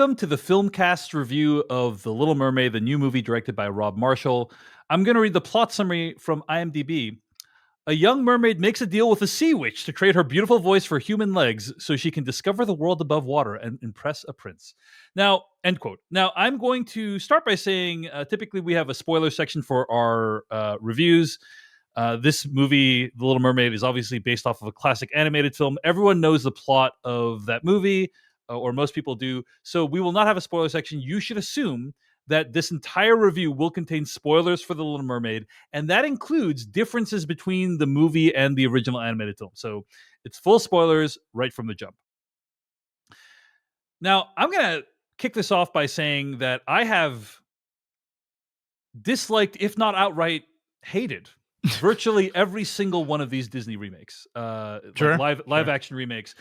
Welcome to the Filmcast review of The Little Mermaid, the new movie directed by Rob Marshall. I'm going to read the plot summary from IMDb. A young mermaid makes a deal with a sea witch to trade her beautiful voice for human legs so she can discover the world above water and impress a prince. Now, end quote. Now, I'm going to start by saying, typically we have a spoiler section for our reviews. This movie, The Little Mermaid, is obviously based off of a classic animated film. Everyone knows the plot of that movie, or most people do. So we will not have a spoiler section. You should assume that this entire review will contain spoilers for The Little Mermaid, and that includes differences between the movie and the original animated film. So it's full spoilers right from the jump. Now, I'm going to kick this off by saying that I have disliked, if not outright hated, virtually every single one of these Disney remakes, like live action remakes.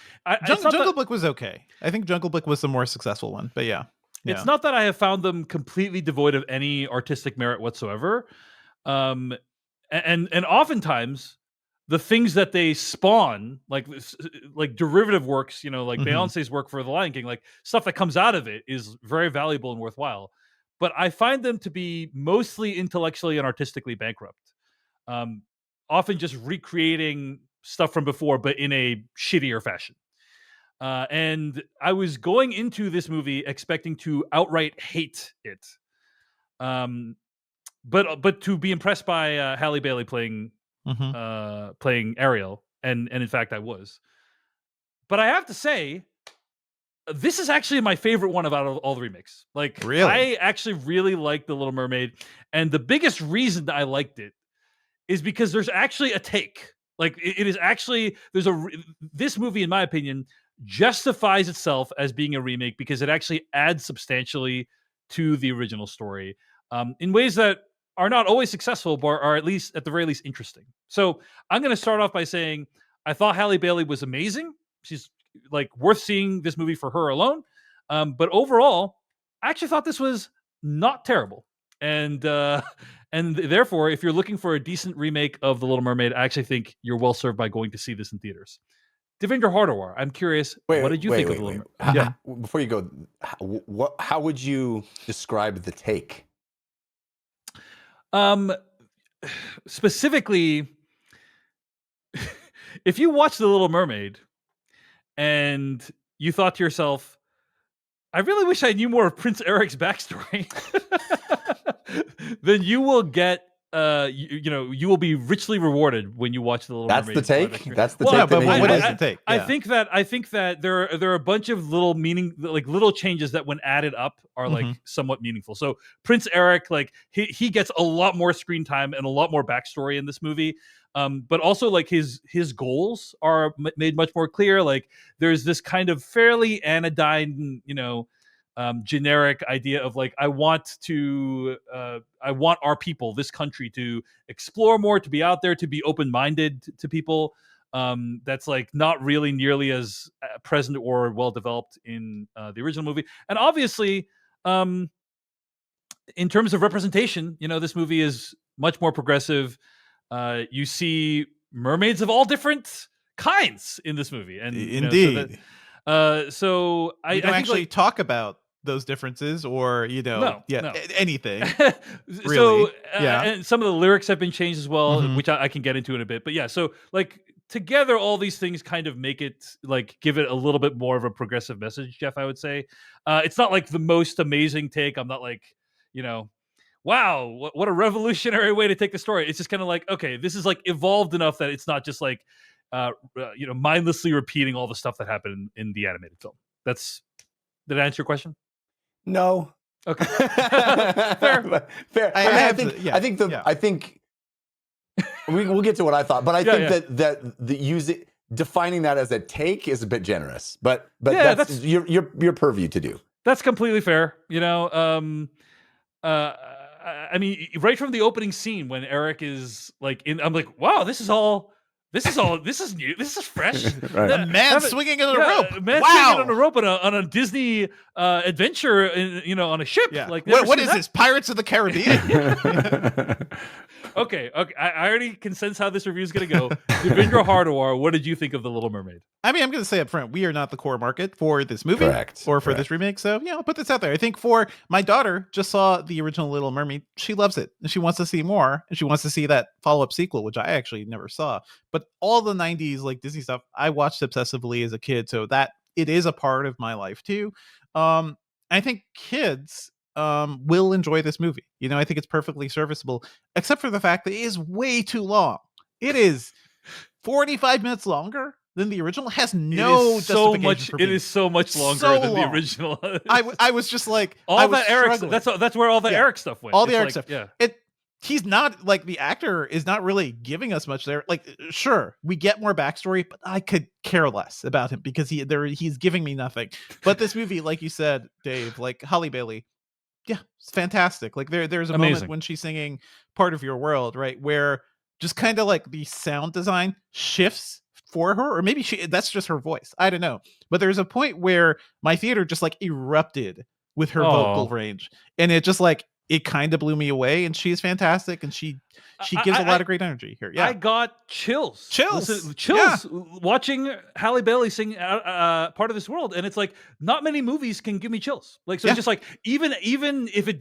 Jungle Book was okay. I think Jungle Book was the more successful one, but yeah. It's not that I have found them completely devoid of any artistic merit whatsoever. And oftentimes the things that they spawn, like derivative works, like Beyonce's work for The Lion King, like stuff that comes out of it is very valuable and worthwhile. But I find them to be mostly intellectually and artistically bankrupt. Often just recreating stuff from before, but in a shittier fashion. And I was going into this movie expecting to outright hate it, but to be impressed by Halle Bailey playing Ariel, and in fact I was. But I have to say, this is actually my favorite one out of all the remakes. Like, really? I actually really like The Little Mermaid, and the biggest reason that I liked it is because there's actually a take. Like, it is actually, this movie, in my opinion, justifies itself as being a remake because it actually adds substantially to the original story in ways that are not always successful, but are at the very least interesting. So I'm going to start off by saying I thought Halle Bailey was amazing. She's like worth seeing this movie for her alone. But overall, I actually thought this was not terrible. And therefore, if you're looking for a decent remake of The Little Mermaid, I actually think you're well served by going to see this in theaters. Devindra Hardawar, I'm curious, what did you think of The Little Mermaid? Yeah. Before you go, how would you describe the take? Specifically, if you watch The Little Mermaid and you thought to yourself, I really wish I knew more of Prince Eric's backstory, then you will get you will be richly rewarded when you watch The Little Mermaid. That's the take. That's the take. But what is the take? I think that there are a bunch of little changes that, when added up, are like somewhat meaningful. So Prince Eric, like he gets a lot more screen time and a lot more backstory in this movie. But also, like, his goals are made much more clear. Like, there's this kind of fairly anodyne, generic idea of like, I want our people, this country, to explore more, to be out there, to be open-minded to people. That's like not really nearly as present or well developed in the original movie. And obviously, in terms of representation, this movie is much more progressive. You see mermaids of all different kinds in this movie, and indeed. So I don't think actually talk about those differences, or anything. Really. So and some of the lyrics have been changed as well, which I can get into in a bit. But yeah, so like together, all these things kind of make it, like, give it a little bit more of a progressive message, Jeff, I would say. It's not like the most amazing take. I'm not like, wow, what a revolutionary way to take the story. It's just kind of like, okay, this is like evolved enough that it's not just like, mindlessly repeating all the stuff that happened in the animated film. Did I answer your question? No. Okay. Fair. I think we'll get to what I thought, but I think that the defining that as a take is a bit generous, but that's your purview to do. That's completely fair. I mean, right from the opening scene when Eric is like I'm like, wow, this is new. This is fresh. Right. The man swinging on a rope. Man swinging on a rope on a Disney adventure, on a ship. Yeah. Like, what is this? Pirates of the Caribbean? Okay. I already can sense how this review is going to go. Devindra Hardawar, what did you think of The Little Mermaid? I mean, I'm going to say up front, we are not the core market for this movie or for this remake. So, I'll put this out there. I think for my daughter, just saw the original Little Mermaid. She loves it and she wants to see more. And she wants to see that follow-up sequel, which I actually never saw. But all the 90s like Disney stuff, I watched obsessively as a kid. So that it is a part of my life too. I think kids will enjoy this movie. I think it's perfectly serviceable, except for the fact that it is way too long. It is 45 minutes longer than the original. It has no justification. It is so much longer than the original. I was just like, all that Eric. That's where all the Eric stuff went. All the Eric stuff. Yeah. He's not like, the actor is not really giving us much there. Like, sure, we get more backstory, but I could care less about him because he's giving me nothing. But this movie, like you said, Dave, like Halle Bailey, yeah, it's fantastic. Like there's a moment when she's singing Part of Your World, right, where just kind of like the sound design shifts for her, or maybe that's just her voice. I don't know. But there's a point where my theater just like erupted with her vocal range, and it just like, it kind of blew me away, and she's fantastic, and she gives a lot of great energy here. Yeah, I got chills watching Halle Bailey sing Part of This World, and it's like, not many movies can give me chills. Like, so just like, even if it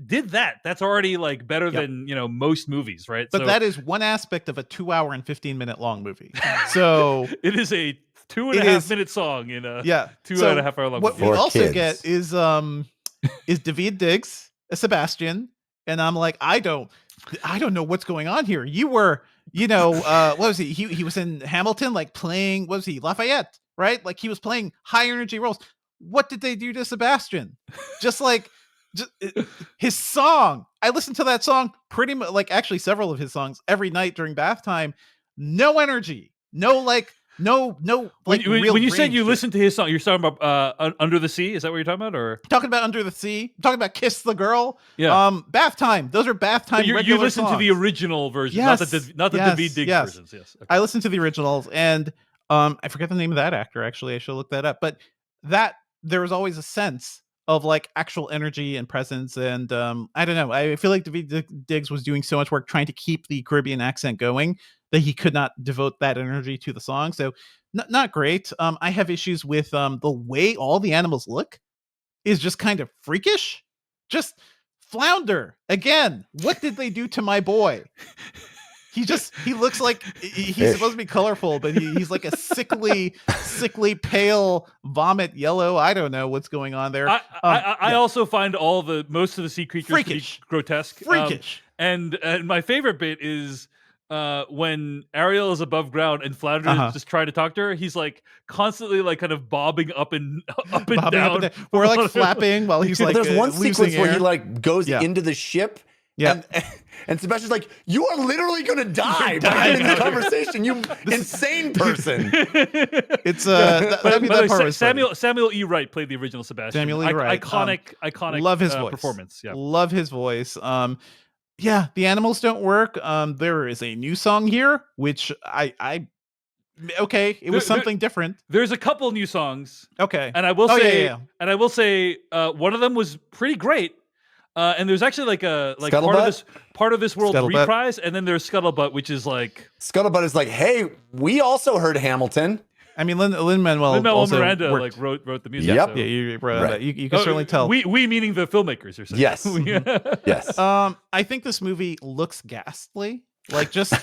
did that, that's already like better than most movies, right? But that is one aspect of a 2 hour and 15-minute long movie. So it is a 2.5 minute song in a 2.5 hour long movie. What we also get is Daveed Diggs, Sebastian, and I'm like, I don't know what's going on here. You were, what was he? He was in Hamilton, like playing, what was he? Lafayette, right? Like he was playing high energy roles. What did they do to Sebastian? Just his song. I listened to that song pretty much, like actually several of his songs every night during bath time. No energy, no like. No, like when you said you listened to his song, you're talking about Under the Sea. Is that what you're talking about, or talking about Under the Sea? I'm talking about Kiss the Girl. Yeah. Bath Time. Those are bath time. You listened to the original version, not the Daveed Diggs versions. Yes, okay. I listened to the originals, and I forget the name of that actor. Actually, I should look that up. But there was always a sense of like actual energy and presence, and I don't know. I feel like Daveed Diggs was doing so much work trying to keep the Caribbean accent going that he could not devote that energy to the song. So not great. I have issues with the way all the animals look is just kind of freakish. Just Flounder again. What did they do to my boy? He looks like he's supposed to be colorful, but he's like a sickly pale vomit yellow. I don't know what's going on there. I also find most of the sea creatures freakish, grotesque, freakish. And my favorite bit is when Ariel is above ground and Flounder just trying to talk to her. He's like constantly like kind of bobbing up and down. We're like flapping while he's like. There's one sequence where he like goes into the ship. Yeah. And Sebastian's like, you are literally going to die by having this conversation, you insane person. It's Samuel E. Wright played the original Sebastian. Samuel E. Wright. Iconic love his voice. Performance. Yeah. Love his voice. Yeah, the animals don't work. There is a new song here, which it was something different. There's a couple new songs. Okay. And I will say one of them was pretty great. And there's actually like part of this world reprise, and then there's Scuttlebutt, which is like Scuttlebutt is like, hey, we also heard Hamilton. I mean, Lin-Manuel Miranda worked. like wrote the music. Yep. So. Yeah, you wrote that. You can certainly tell. We meaning the filmmakers are saying. Yes. Yes. I think this movie looks ghastly, like just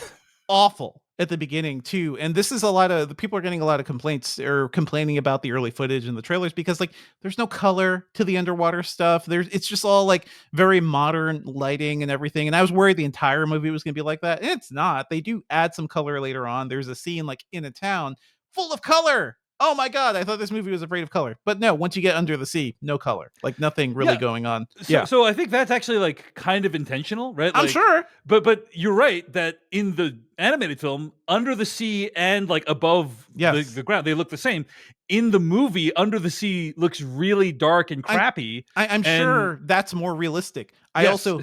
awful at the beginning too. And this is the people are getting a lot of complaints or complaining about the early footage and the trailers because like there's no color to the underwater stuff. It's just all like very modern lighting and everything. And I was worried the entire movie was going to be like that. And it's not. They do add some color later on. There's a scene like in a town full of color. Oh my God, I thought this movie was afraid of color. But no, once you get under the sea, no color. Like nothing really going on. So I think that's actually like kind of intentional, right? I'm sure. But you're right that in the animated film, under the sea and like above the ground, they look the same. In the movie, Under the Sea looks really dark and crappy. I'm sure that's more realistic. I also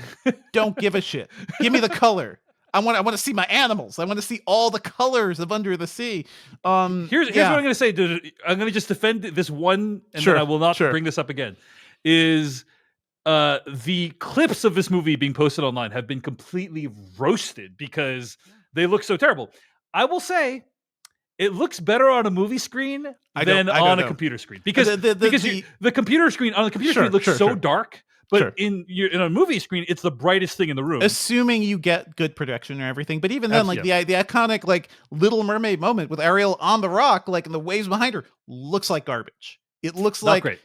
don't give a shit. Give me the color. I want to see my animals. I want to see all the colors of Under the Sea. Here's what I'm going to say. I'm going to just defend this one, and then I will not bring this up again. Is the clips of this movie being posted online have been completely roasted because they look so terrible. I will say it looks better on a movie screen than on a computer screen because the computer screen on the computer screen looks so dark. But in a movie screen, it's the brightest thing in the room. Assuming you get good projection and everything. But even then, like the iconic like Little Mermaid moment with Ariel on the rock, like in the waves behind her, looks like garbage. It looks not like great.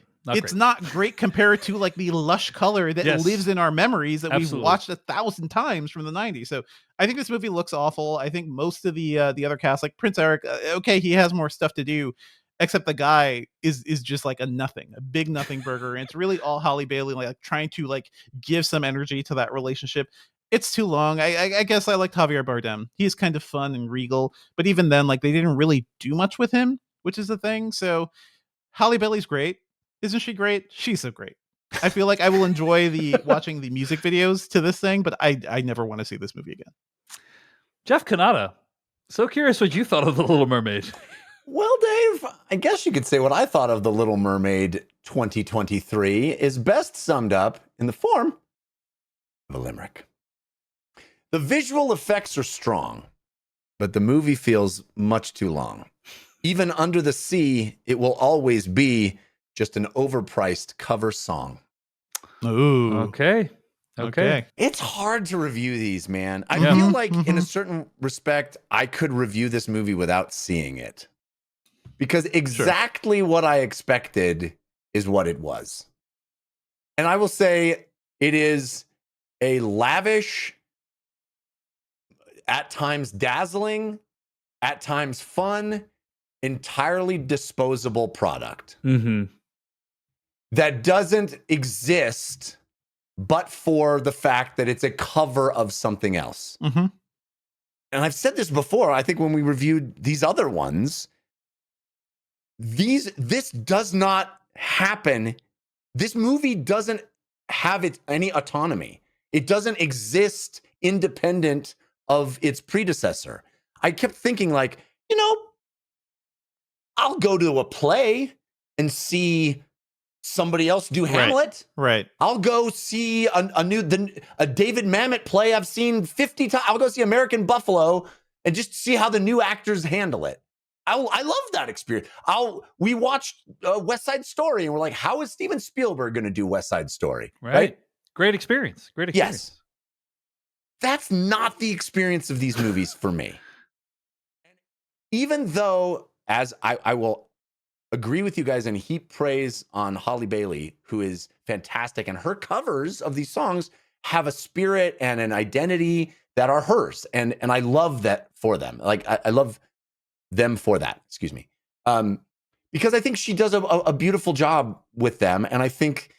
Not great compared to like the lush color that lives in our memories that we've watched 1,000 times from the 90s. So I think this movie looks awful. I think most of the other cast, like Prince Eric, okay, he has more stuff to do. Except the guy is just like a big nothing burger. And it's really all Halle Bailey like trying to like give some energy to that relationship. It's too long. I guess I liked Javier Bardem. He's kind of fun and regal, but even then, like they didn't really do much with him, which is the thing. So Halle Bailey's great. Isn't she great? She's so great. I feel like I will enjoy watching the music videos to this thing, but I never want to see this movie again. Jeff Kanata, so curious what you thought of The Little Mermaid. Well, Dave, I guess you could say what I thought of The Little Mermaid 2023 is best summed up in the form of a limerick. The visual effects are strong, but the movie feels much too long. Even under the sea, it will always be just an overpriced cover song. Ooh. Okay. It's hard to review these, man. I feel like in a certain respect, I could review this movie without seeing it. Because exactly what I expected is what it was. And I will say it is a lavish, at times dazzling, at times fun, entirely disposable product that doesn't exist but for the fact that it's a cover of something else. And I've said this before, I think when we reviewed these other ones, this does not happen. This movie doesn't have any autonomy. It doesn't exist independent of its predecessor. I kept thinking like, I'll go to a play and see somebody else do Hamlet. Right. I'll go see a David Mamet play I've seen 50 times. I'll go see American Buffalo and just see how the new actors handle it. I love that experience. We watched West Side Story and we're like, how is Steven Spielberg going to do West Side Story? Right? Great experience. Yes. That's not the experience of these movies for me. Even though, as I will agree with you guys and heap praise on Halle Bailey, who is fantastic, and her covers of these songs have a spirit and an identity that are hers. And I love that for them. Like, I love them for that, excuse me. Because I think she does a beautiful job with them. And I think,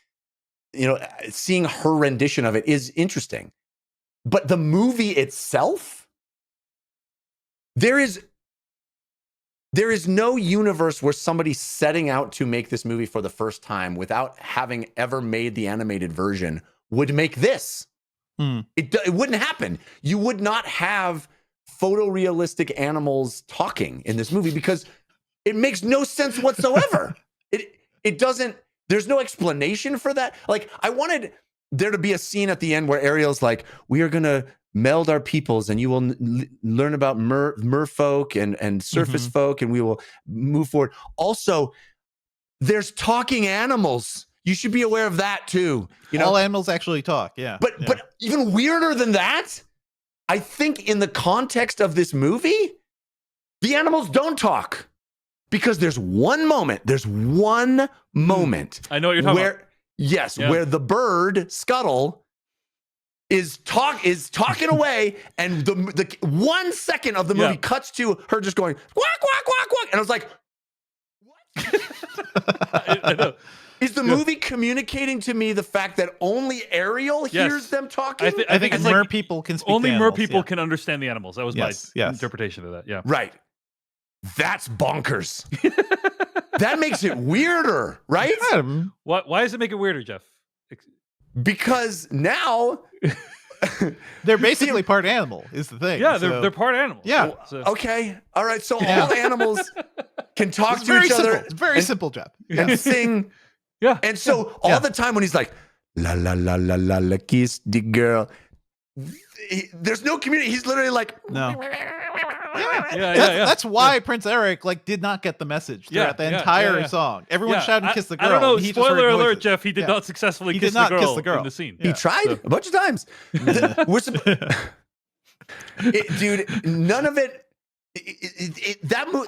seeing her rendition of it is interesting. But the movie itself, there is no universe where somebody's setting out to make this movie for the first time without having ever made the animated version would make this. It wouldn't happen. You would not have photorealistic animals talking in this movie because it makes no sense whatsoever. It doesn't, there's no explanation for that. Like, I wanted there to be a scene at the end where Ariel's like, we are going to meld our peoples and you will learn about merfolk and surface folk and we will move forward. Also, there's talking animals. You should be aware of that too. All animals actually talk. Yeah. But even weirder than that, I think in the context of this movie, the animals don't talk because there's one moment. I know what you're talking about. Yes, where the bird Scuttle is talking away, and the 1 second of the movie cuts to her just going quack quack quack quack, and I was like, what? I know. Is the movie communicating to me the fact that only Ariel hears them talking? I think mer people can speak. Only mer people can understand the animals. That was my interpretation of that. Yeah, right. That's bonkers. That makes it weirder, right? Why does it make it weirder, Jeff? Because now they're basically part animal. Is the thing? Yeah, they're part animal. Yeah. Okay. All right. So all animals can talk to each other. It's very simple, Jeff. And sing. Yeah. And so all the time when he's like, La la la la la la, kiss the girl. There's no community. He's literally like, no. Yeah. That's why Prince Eric did not get the message throughout the entire song. Everyone shouted "kiss the girl." I don't know. He Spoiler alert, Jeff. He did not successfully kiss the girl in the scene. He tried a bunch of times. Dude, none of it.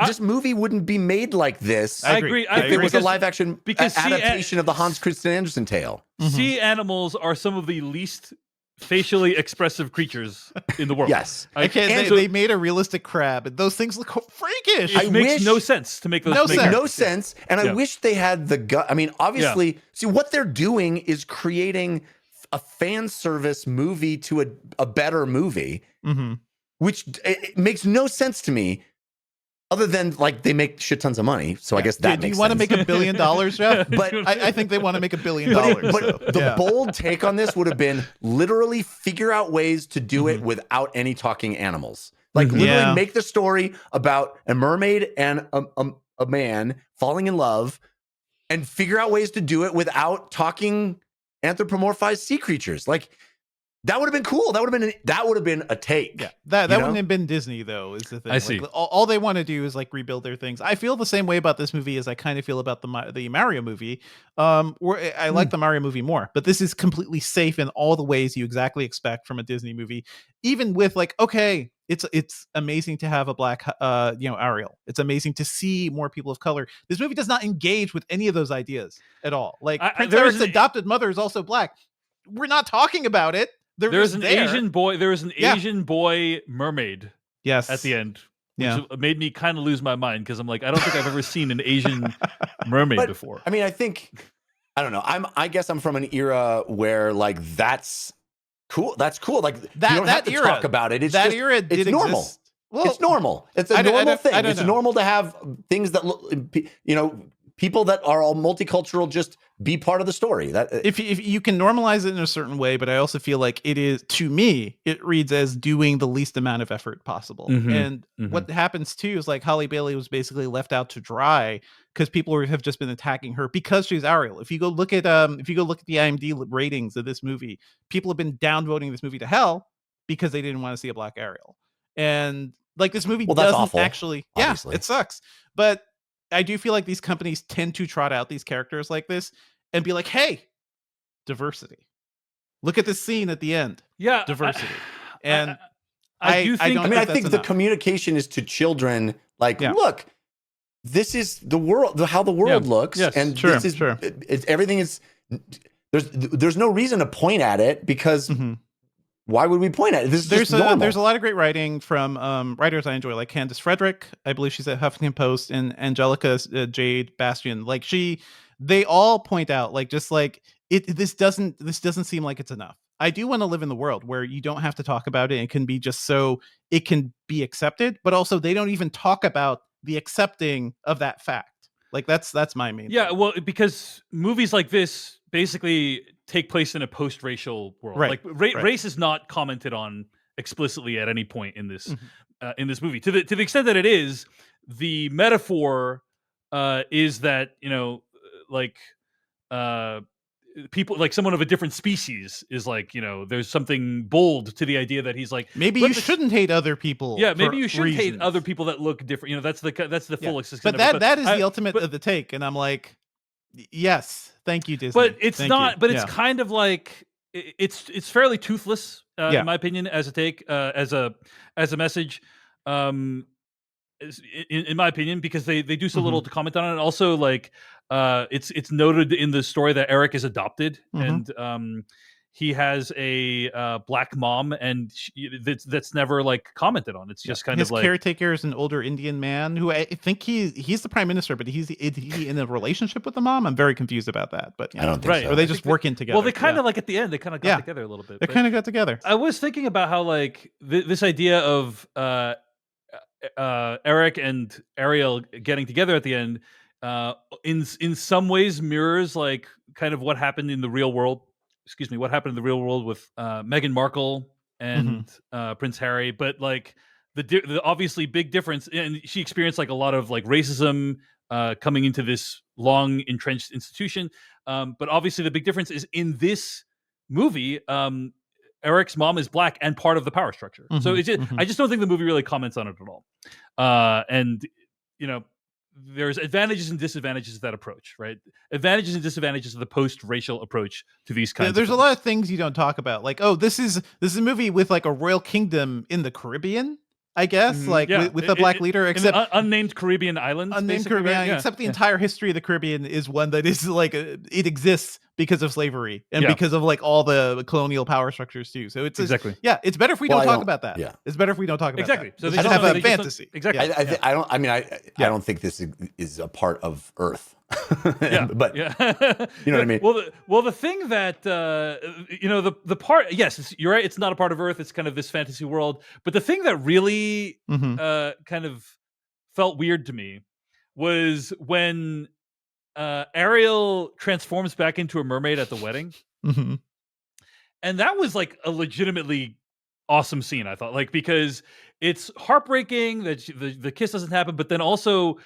This movie wouldn't be made like this. I agree. If it was a live action adaptation of the Hans Christian Andersen tale. Sea animals are some of the least facially expressive creatures in the world. Yes. They made a realistic crab, and those things look freakish. It makes no sense to make those. No sense. And I wish they had the gut. I mean, obviously, see what they're doing is creating a fan service movie to a better movie, which it makes no sense to me. Other than they make shit tons of money, so I guess that makes sense. Do you want to make $1 billion, Jeff? But I think they want to make $1 billion. But the bold take on this would have been literally figure out ways to do it without any talking animals. Literally make the story about a mermaid and a man falling in love, and figure out ways to do it without talking anthropomorphized sea creatures. That would have been cool. That would have been a take. Yeah, that wouldn't have been Disney though. Is the thing. I see. All they want to do is rebuild their things. I feel the same way about this movie as I kind of feel about the Mario movie. Where I like the Mario movie more, but this is completely safe in all the ways you exactly expect from a Disney movie. Even with it's amazing to have a black Ariel. It's amazing to see more people of color. This movie does not engage with any of those ideas at all. Prince Eric's adopted mother is also black. We're not talking about it. There's an Asian boy. There was an Asian boy mermaid. Yes, at the end, which made me kind of lose my mind because I'm like, I don't think I've ever seen an Asian mermaid before. I mean, I don't know. I guess I'm from an era where that's cool. That's cool. You don't have to talk about it. It's normal. Well, it's normal. It's a normal thing. It's normal to have things that look, people that are all multicultural just be part of the story. That if you can normalize it in a certain way, but I also feel like it is, to me, it reads as doing the least amount of effort possible. And what happens too is Halle Bailey was basically left out to dry because people have just been attacking her because she's Ariel. If you go look at the IMDb ratings of this movie, people have been downvoting this movie to hell because they didn't want to see a black Ariel. And this movie doesn't awful, actually, obviously. It sucks. But I do feel like these companies tend to trot out these characters like this and be like, hey, diversity. Look at this scene at the end. Yeah. Diversity. I think the communication is to children. Look, this is the world, how the world looks. Yes, and sure, this is everything is, there's no reason to point at it because why would we point at it? There's a lot of great writing from writers I enjoy, like Candace Frederick. I believe she's at Huffington Post, and Angelica Jade Bastian. They all point out this doesn't seem like it's enough. I do want to live in the world where you don't have to talk about it. It can be just so it can be accepted, but also they don't even talk about the accepting of that fact. That's my main thing. Well, because movies like this basically take place in a post-racial world. Right. Race is not commented on explicitly at any point in this in this movie. To the extent that it is, the metaphor is that people someone of a different species is there's something bold to the idea that he's maybe you shouldn't hate other people. Yeah, maybe you should hate other people that look different. That's the full extent. But that is the ultimate of the take, and I'm like, yes, thank you, Disney. But it's not. But it's kind of it's fairly toothless in my opinion as a take as a message. In my opinion, because they do so little to comment on it. And also, it's noted in the story that Eric is adopted, and he has a black mom, and that's never commented on. It's just kind his of caretaker is an older Indian man who I think he's the prime minister, but he's in a relationship with the mom. I'm very confused about that, but I don't think so. Or they just working together. Well, they kind of at the end they kind of got together a little bit. They kind of got together. I was thinking about how this idea of Eric and Ariel getting together at the end in some ways mirrors kind of what happened in the real world. Excuse me, what happened in the real world with Meghan Markle and Prince Harry, but the obviously big difference, and she experienced a lot of racism coming into this long entrenched institution. But obviously the big difference is in this movie, Eric's mom is black and part of the power structure. So it's just, I just don't think the movie really comments on it at all. And there's advantages and disadvantages to that approach, right? Advantages and disadvantages of the post-racial approach to these kinds. There's a lot of things you don't talk about, like, oh, this is a movie with like a royal kingdom in the Caribbean, I guess, like with a black leader, except unnamed Caribbean islands, Caribbean, except the entire history of the Caribbean is one that is like it exists because of slavery and because of like all the colonial power structures too. So it's it's better if we don't talk about that. Yeah, it's better if we don't talk about that. So they just have a fantasy. Exactly. I don't think this is a part of Earth. But you know what I mean. Well, the thing that the part, yes, you're right. It's not a part of Earth. It's kind of this fantasy world. But the thing that really kind of felt weird to me was when Ariel transforms back into a mermaid at the wedding, and that was like a legitimately awesome scene. I thought, like, because it's heartbreaking that the kiss doesn't happen, but then also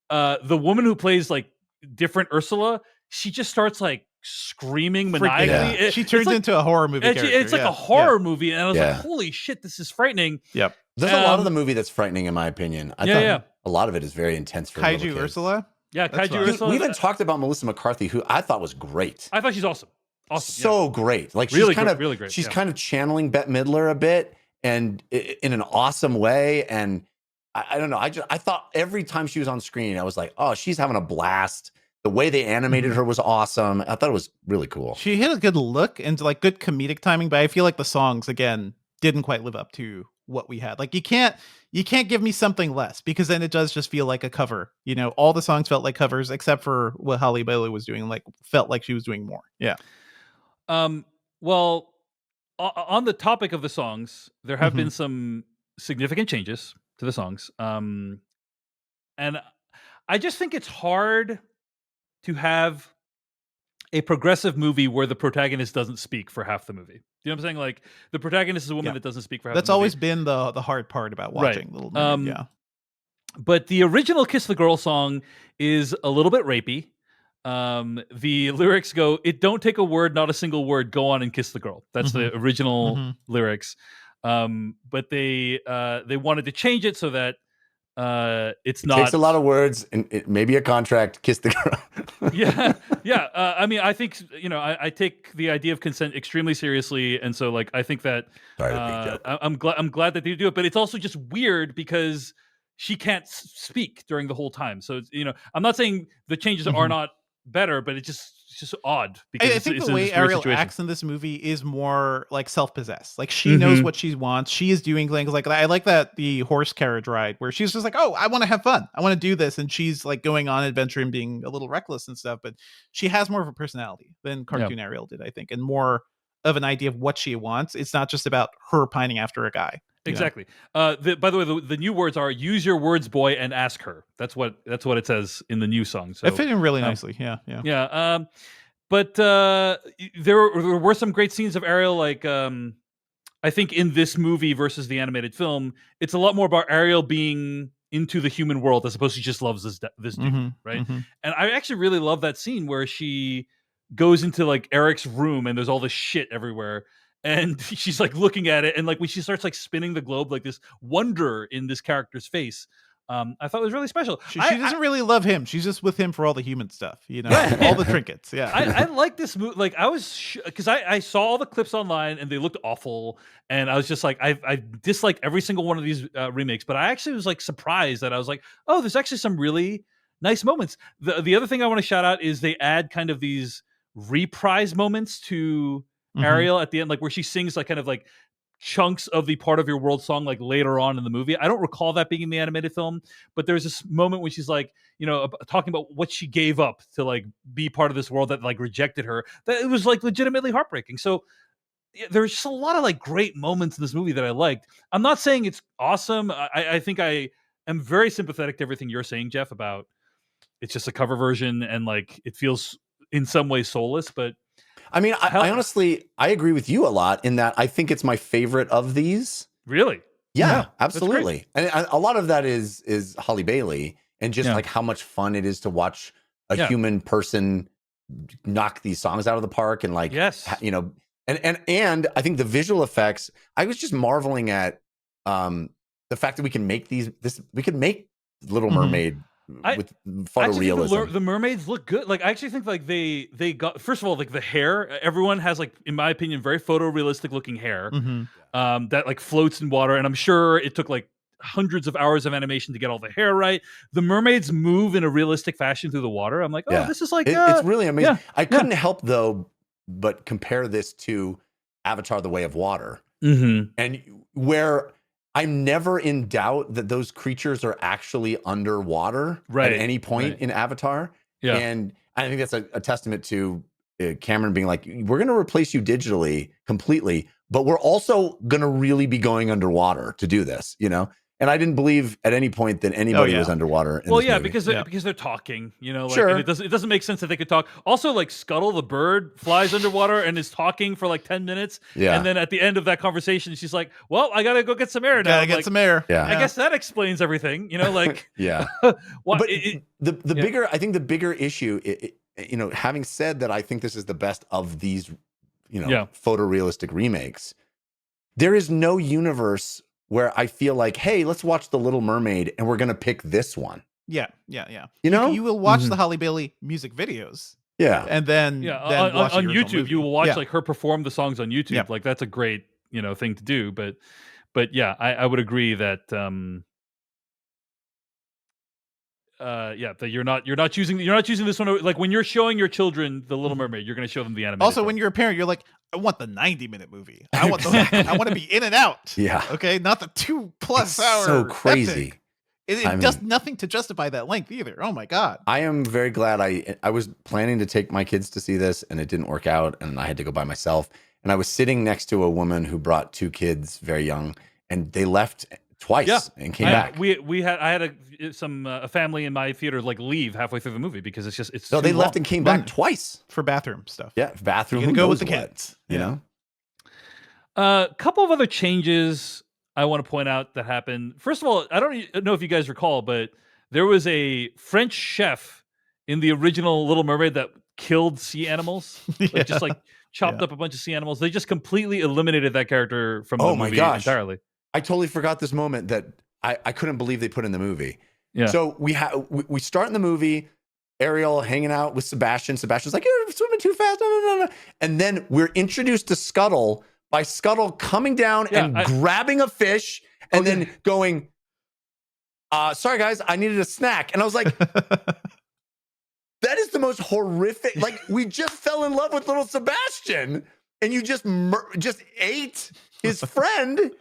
the woman who plays like different Ursula, she just starts like screaming maniacally. She turns into a horror movie character. It's like a horror movie, and I was like, holy shit, this is frightening. Yep. There's a lot of the movie that's frightening, in my opinion. I thought a lot of it is very intense for Kaiju Ursula. Yeah, Kaiju Ursula. We even talked about Melissa McCarthy, who I thought was great. I thought she's awesome. So great. Like, really she's kind of really great. She's kind of channeling Bette Midler a bit, and in an awesome way. And I don't know. I thought every time she was on screen, I was like, oh, she's having a blast. The way they animated her was awesome. I thought it was really cool. She had a good look and like good comedic timing, but I feel like the songs again didn't quite live up to what we had. Like, you can't give me something less, because then it does just feel like a cover. All the songs felt like covers except for what Halle Bailey was doing. Like, felt like she was doing more. Yeah. Well, on the topic of the songs, there have been some significant changes to the songs. And I just think it's hard to have a progressive movie where the protagonist doesn't speak for half the movie. You know what I'm saying? Like, the protagonist is a woman that doesn't speak for half the movie. That's always been the hard part about watching Little Mermaid. But the original Kiss the Girl song is a little bit rapey. The lyrics go, "It don't take a word, not a single word. Go on and kiss the girl." That's the original lyrics. But they wanted to change it so that it takes a lot of words and it may be a contract. Kiss the girl. I mean, I think I take the idea of consent extremely seriously, and so like I think that I'm glad that they do it. But it's also just weird because she can't speak during the whole time. So I'm not saying the changes are not better, but it's just odd because I think the way Ariel acts in this movie is more like self-possessed. Like, she knows what she wants. She is doing things like I like that the horse carriage ride where she's just like, oh, I want to have fun. I want to do this. And she's like going on adventure and being a little reckless and stuff. But she has more of a personality than cartoon Ariel did, I think, and more of an idea of what she wants. It's not just about her pining after a guy. Exactly. By the way, the new words are "use your words, boy, and ask her." That's what it says in the new song. So it fit in really nicely. Yeah. But there were some great scenes of Ariel. Like, I think in this movie versus the animated film, it's a lot more about Ariel being into the human world as opposed to just loves this dude, right? And I actually really love that scene where she goes into like Eric's room and there's all this shit everywhere. And she's like looking at it, and like when she starts like spinning the globe, like this wonder in this character's face, I thought it was really special. She doesn't really love him. She's just with him for all the human stuff, all the trinkets. Yeah, I like this movie. Like, I was because I saw all the clips online and they looked awful, and I was just like, I dislike every single one of these remakes. But I actually was like surprised that I was like, oh, there's actually some really nice moments. The other thing I want to shout out is they add kind of these reprise moments to Ariel at the end, like where she sings like kind of like chunks of the Part of Your World song like later on in the movie. I don't recall that being in the animated film, but there's this moment when she's like, talking about what she gave up to like be part of this world that like rejected her, that it was like legitimately heartbreaking. So there's just a lot of like great moments in this movie that I liked. I'm not saying it's awesome. I think I am very sympathetic to everything you're saying, Jeff, about it's just a cover version and like it feels in some ways soulless, but I mean, I honestly, I agree with you a lot in that I think it's my favorite of these. Really? Yeah, absolutely. And a lot of that is Halle Bailey and just like how much fun it is to watch a human person knock these songs out of the park and like, And I think the visual effects, I was just marveling at the fact that we can make we can make Little Mermaid with photorealism. The mermaids look good. Like I actually think like they got, first of all, like the hair, everyone has like, in my opinion, very photorealistic looking hair that like floats in water, and I'm sure it took like hundreds of hours of animation to get all the hair right. The mermaids move in a realistic fashion through the water. I'm like, oh, this is like it's really amazing. Yeah, I couldn't help though but compare this to Avatar: The Way of Water, and where I'm never in doubt that those creatures are actually underwater at any point in Avatar. Yeah. And I think that's a testament to Cameron being like, we're going to replace you digitally completely, but we're also going to really be going underwater to do this, you know? And I didn't believe at any point that anybody was underwater. In this movie. because they're talking, you know, like, and it doesn't make sense that they could talk. Also, like Scuttle the bird flies underwater and is talking for like 10 minutes. Yeah. And then at the end of that conversation, she's like, well, I got to go get some air now. Gotta get some air. Yeah. I guess that explains everything, you know, like. Yeah. But I think the bigger issue, you know, having said that, I think this is the best of these, you know, photorealistic remakes. There is no universe where I feel like, hey, let's watch The Little Mermaid and we're going to pick this one. Yeah. You know? You will watch the Halle Bailey music videos. Yeah. And then on YouTube, movie. You will watch like her perform the songs on YouTube. Yeah. Like that's a great, you know, thing to do. But yeah, I would agree that that you're not choosing this one. Like when you're showing your children The Little Mermaid, you're going to show them the animated. Also, when you're a parent, you're like, I want the 90-minute movie. I want to be in and out. Yeah. Okay. Not the 2+ hour. So crazy. It does nothing to justify that length either. Oh my God. I am very glad I was planning to take my kids to see this and it didn't work out and I had to go by myself. And I was sitting next to a woman who brought 2 kids very young and they left twice and came back. I had a family in my theater like leave halfway through the movie because it's no, they left and came back twice for bathroom stuff. Yeah, bathroom. You go with the kids, you know. A couple of other changes I want to point out that happened. First of all, I don't know if you guys recall, but there was a French chef in the original Little Mermaid that killed sea animals, just like chopped up a bunch of sea animals. They just completely eliminated that character from the movie entirely. I totally forgot this moment that I couldn't believe they put in the movie. Yeah. So we start in the movie, Ariel hanging out with Sebastian. Sebastian's like, you're swimming too fast. No. And then we're introduced to Scuttle by Scuttle coming down and grabbing a fish and then going, sorry guys, I needed a snack. And I was like, that is the most horrific. Like we just fell in love with little Sebastian and you just ate his friend.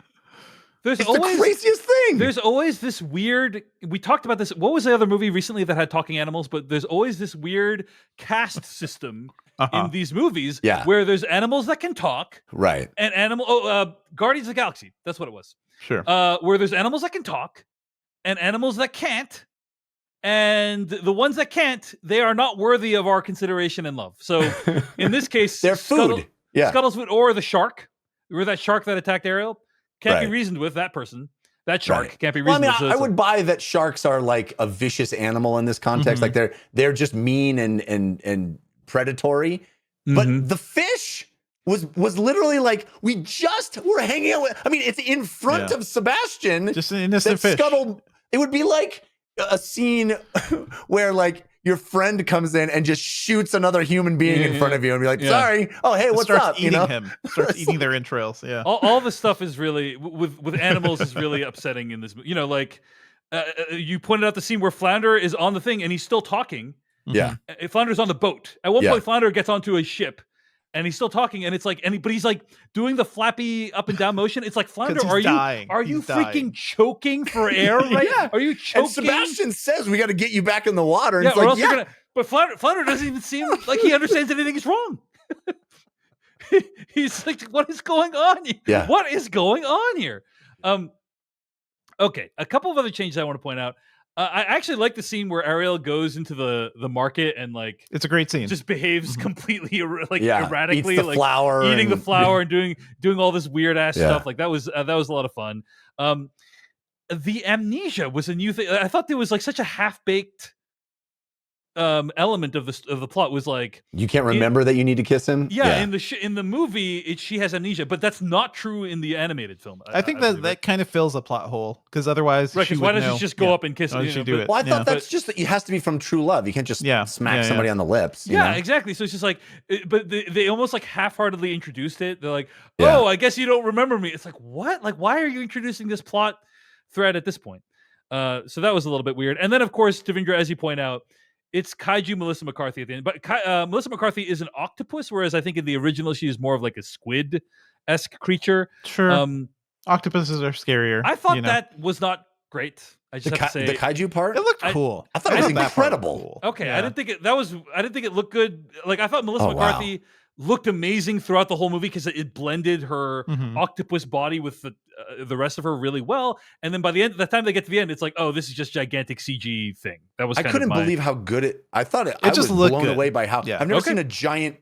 It's the craziest thing. There's always this weird. We talked about this. What was the other movie recently that had talking animals? But there's always this weird caste system in these movies where there's animals that can talk. Right. And Guardians of the Galaxy. That's what it was. Sure. Where there's animals that can talk and animals that can't. And the ones that can't, they are not worthy of our consideration and love. So in this case, they're food. Scuttle's food, or the shark. Remember that shark that attacked Ariel? Can't be reasoned with that person. That shark can't be reasoned with. I would buy that sharks are like a vicious animal in this context. Like they're just mean and predatory. But the fish was literally like, we just were hanging out with. I mean, it's in front of Sebastian. Just an innocent fish. Scuttle. It would be like a scene where like your friend comes in and just shoots another human being in front of you and be like, sorry. Oh, hey, what's up? Starts eating their entrails. Yeah. All this stuff is really with animals is really upsetting in this. You know, like you pointed out the scene where Flounder is on the thing and he's still talking. Yeah. Flounder's on the boat. At one point, Flounder gets onto a ship and he's still talking. And it's like, but he's like doing the flappy up and down motion. It's like, Flounder, are you freaking choking for air? Right? Are you choking? And Sebastian says, we got to get you back in the water. And or else you're gonna. But Flounder doesn't even seem like he understands anything is wrong. He's like, what is going on here? Yeah. What is going on here? Okay, a couple of other changes I want to point out. I actually like the scene where Ariel goes into the market and like it's a great scene. Just behaves completely erratically, eats the flour eating the flour and doing all this weird ass stuff. Like that was a lot of fun. The amnesia was a new thing. I thought there was like such a half baked element of the plot was like you can't remember that you need to kiss him. Yeah, in the movie, she has amnesia, but that's not true in the animated film. I think that kind of fills a plot hole because otherwise, right? Because why doesn't she just go up and kiss? Why she do it? Well, I thought that's just it has to be from true love. You can't just smack somebody on the lips. You know? Exactly. So it's just like, but they almost like half-heartedly introduced it. They're like, oh, I guess you don't remember me. It's like, what? Like, why are you introducing this plot thread at this point? So that was a little bit weird. And then, of course, Devindra, as you point out, it's kaiju Melissa McCarthy at the end. But Melissa McCarthy is an octopus, whereas I think in the original she is more of like a squid-esque creature. Sure. Octopuses are scarier. I thought that was not great. I just have to say the kaiju part. It looked cool. I thought it was incredible. Cool. Okay, I didn't think it looked good. Like I thought Melissa McCarthy looked amazing throughout the whole movie because it blended her octopus body with the rest of her really well. And then by the time they get to the end, it's like, oh, this is just gigantic CG thing. That was. I couldn't believe how good it. I thought I just was looked blown good. away by how. I've never seen a giant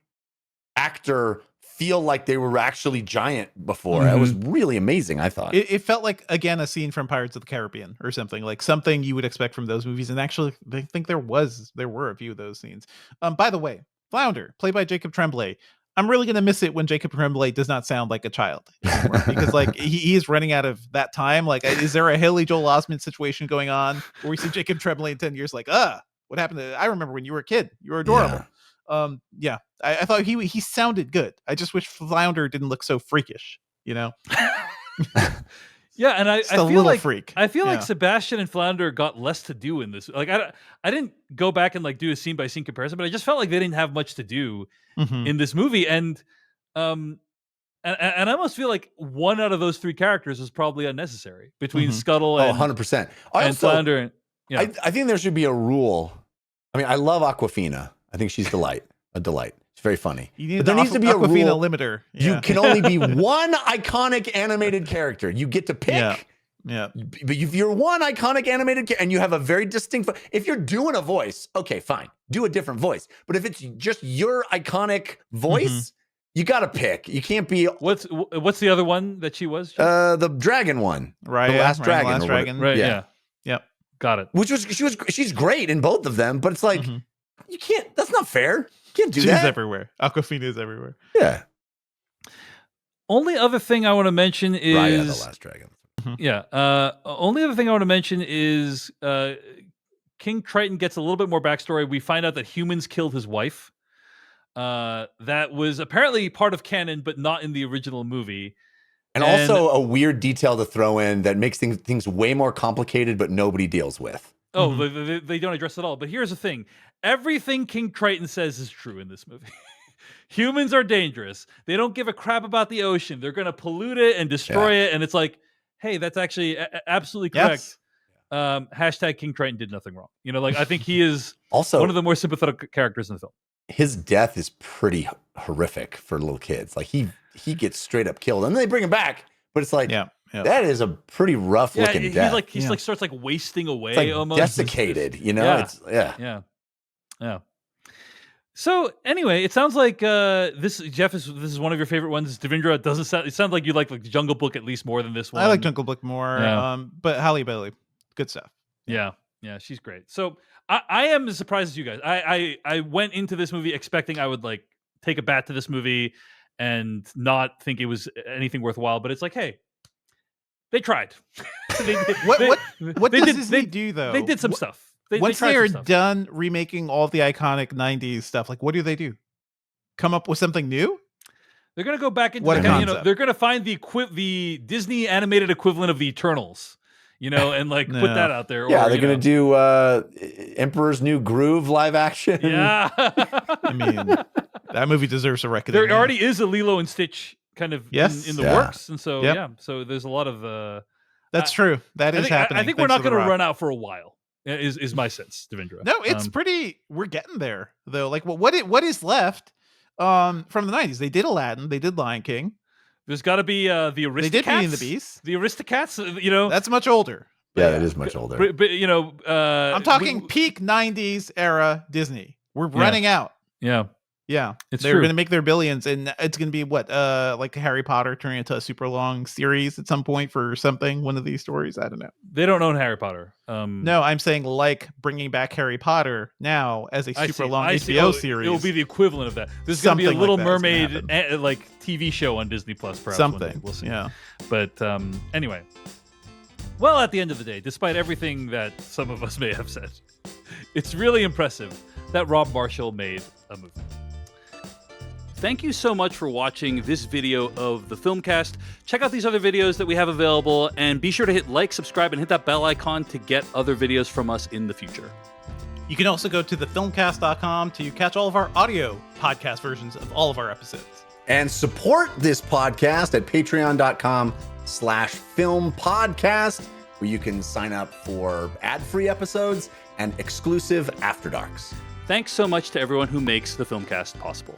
actor feel like they were actually giant before. It was really amazing. I thought it felt like, again, a scene from Pirates of the Caribbean or something, like something you would expect from those movies. And actually, I think there were a few of those scenes. By the way, Flounder, played by Jacob Tremblay. I'm really going to miss it when Jacob Tremblay does not sound like a child anymore, because like he is running out of that time. Like, is there a Haley Joel Osment situation going on where we see Jacob Tremblay in 10 years? Like, what happened to, I remember when you were a kid, you were adorable. I thought he sounded good. I just wish Flounder didn't look so freakish, you know? Yeah, and I feel like freak. I feel like Sebastian and Flounder got less to do in this. Like I didn't go back and like do a scene by scene comparison, but I just felt like they didn't have much to do in this movie. And I almost feel like one out of those three characters was probably unnecessary between Scuttle and 100%. And Flounder. I think there should be a rule. I mean, I love Aquafina. I think she's a delight. It's very funny. But there needs to be a rule limiter. Yeah. You can only be one iconic animated character. You get to pick. Yeah. But if you're one iconic animated and you have a very distinct if you're doing a voice, okay, fine. Do a different voice. But if it's just your iconic voice, you got to pick. You can't be What's the other one that she was? The dragon one. Right. The last dragon. Last dragon. Right. Yeah. Yep. Got it. She's great in both of them, but it's like you can't, that's not fair. You can't do that. She's everywhere. Aquafina is everywhere. Yeah. Only other thing I want to mention is Raya, the last dragon. Yeah. Only other thing I want to mention is King Triton gets a little bit more backstory. We find out that humans killed his wife. That was apparently part of canon, but not in the original movie. And also a weird detail to throw in that makes things way more complicated, but nobody deals with. Oh, they don't address it at all. But here's the thing. Everything King Triton says is true in this movie. Humans are dangerous. They don't give a crap about the ocean. They're going to pollute it and destroy it. And it's like, hey, that's actually absolutely correct. Yes. Hashtag King Triton did nothing wrong. You know, like I think he is also one of the more sympathetic characters in the film. His death is pretty horrific for little kids. Like he gets straight up killed, and then they bring him back. But it's like, that is a pretty rough looking death. He's like starts like wasting away, like almost desiccated. You know, yeah. So anyway, it sounds like this is one of your favorite ones. Devindra, it sounds like you like Jungle Book at least more than this one. I like Jungle Book more. But Halle Bailey, good stuff. Yeah, she's great. So I am as surprised as you guys. I went into this movie expecting I would like take a bat to this movie and not think it was anything worthwhile, but it's like, hey, they tried. What does Disney do though? They did some stuff. Once they are done remaking all of the iconic 90s stuff, like what do? Come up with something new? They're going to go back into they're going to find the Disney animated equivalent of the Eternals, and like put that out there. Yeah, they're going to do Emperor's New Groove live action. Yeah. I mean, that movie deserves a reckoning. There already is a Lilo and Stitch kind of in the works. And so, so there's a lot of... That's true. That is happening. I think we're not going to run out for a while. Is my sense, Devindra. No, it's pretty. We're getting there though. Like, what is left from the 90s? They did Aladdin. They did Lion King. There's got to be the Aristocats. They did Beauty and the Beast. The Aristocats. That's much older. Yeah, that is much older. But I'm talking peak 90s era Disney. We're running out. Yeah. Yeah, It's they're true. going to make their billions, and it's going to be what, like Harry Potter turning into a super long series at some point for something. One of these stories, I don't know. They don't own Harry Potter. No, I'm saying like bringing back Harry Potter now as a super long HBO series. It will be the equivalent of that. There's going to be a Little Mermaid like TV show on Disney Plus, perhaps. Something. We'll see. Yeah. But anyway, well, at the end of the day, despite everything that some of us may have said, it's really impressive that Rob Marshall made a movie. Thank you so much for watching this video of the Filmcast. Check out these other videos that we have available, and be sure to hit like, subscribe, and hit that bell icon to get other videos from us in the future. You can also go to thefilmcast.com to catch all of our audio podcast versions of all of our episodes. And support this podcast at patreon.com/filmpodcast, where you can sign up for ad-free episodes and exclusive After Darks. Thanks so much to everyone who makes the Filmcast possible.